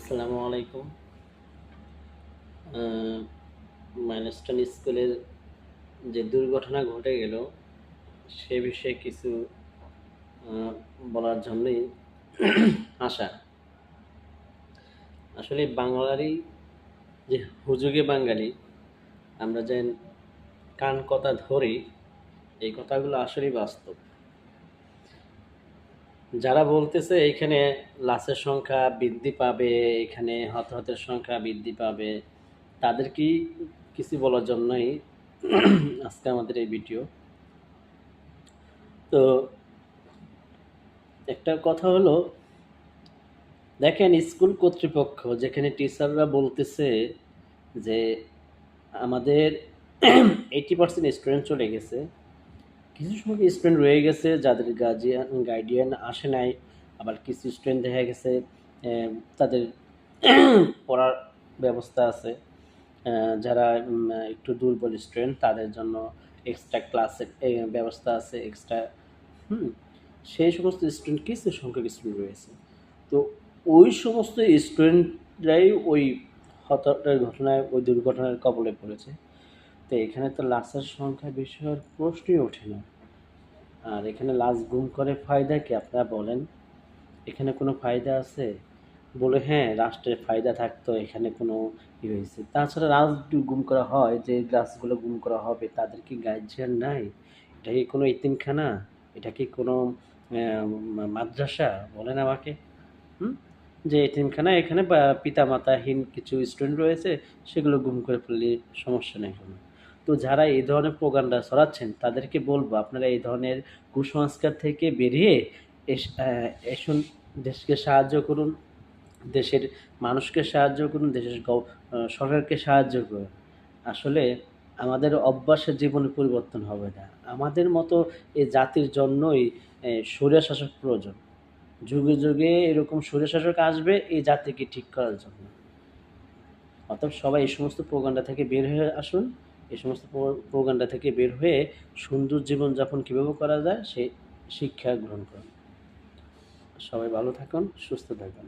আসসালামু আলাইকুম। মাইলস্টোন স্কুলের যে দুর্ঘটনা ঘটে গেল সে বিষয়ে কিছু আহ, বলার জন্যই আসা। আসলে বাঙালি যে হুজুগে বাঙালি, আমরা যে কান কথা ধরি, এই কথাগুলো আসলেই বাস্তব। যারা বলতেছে এখানে লাশের সংখ্যা বৃদ্ধি পাবে, এখানে হতাহতের সংখ্যা বৃদ্ধি পাবে, তাদেরকেই কিছু বলার জন্যই আজকে আমাদের এই ভিডিও। তো একটা কথা হলো, দেখেন স্কুল কর্তৃপক্ষ যেখানে টিচাররা বলতেছে যে আমাদের 80% স্টুডেন্ট চলে গেছে, কিছু সংখ্যক স্টুডেন্ট রয়ে গেছে যাদের গার্ডিয়ান আসে নাই, আবার কিছু স্টুডেন্ট দেখা গেছে তাদের পড়ার ব্যবস্থা আছে। যারা একটু দুর্বল স্টুডেন্ট তাদের জন্য এক্সট্রা ক্লাসের ব্যবস্থা আছে, এক্সট্রা। হুম সেই সমস্ত স্টুডেন্ট কিছু সংখ্যক স্টুডেন্ট রয়েছে। তো ওই সমস্ত স্টুডেন্টরাই ওই হতাহতের ঘটনায়, ওই দুর্ঘটনার কবলে পড়েছে। তো এখানে তো লাশের সংখ্যা বেশি হওয়ার প্রশ্নই ওঠে না। আর এখানে লাশ গুম করে ফায়দা কি আপনারা বলেন? এখানে কোনো ফায়দা আছে? বলে হ্যাঁ, রাষ্ট্রের ফায়দা থাকতো, এখানে কোনো হয়েছে। তাছাড়া লাশ গুম করা হয়, যে লাশগুলো গুম করা হবে তাদের কি গার্জিয়ান নাই? এটা কি কোনো এতিমখানা? এটা কি কোনো মাদ্রাসা? বলেন আমাকে। হুম যে এতিমখানা, এখানে বা পিতামাতাহীন কিছু স্টুডেন্ট রয়েছে, সেগুলো গুম করে ফেললে সমস্যা নেই কোনো। তো যারা এই ধরনের প্রোপাগান্ডা ছড়াচ্ছেন তাদেরকে বলবো, আপনারা এই ধরনের কুসংস্কার থেকে বেরিয়ে এসুন, দেশকে সাহায্য করুন, দেশের মানুষকে সাহায্য করুন, দেশের সরকারকে সাহায্য করুন। আসলে আমাদের অভ্যাসের জীবনে পরিবর্তন হবে না। আমাদের মতো এই জাতির জন্যই স্বৈরশাসক প্রয়োজন। যুগে যুগে এরকম স্বৈরশাসক আসবে এই জাতিকে ঠিক করার জন্য। অতএব সবাই এই সমস্ত প্রোপাগান্ডা থেকে বের হয়ে আসুন। এই সমস্ত প্রোপাগান্ডা থেকে বের হয়ে সুন্দর জীবনযাপন কীভাবে করা যায় সেই শিক্ষা গ্রহণ করুন। সবাই ভালো থাকুন, সুস্থ থাকুন।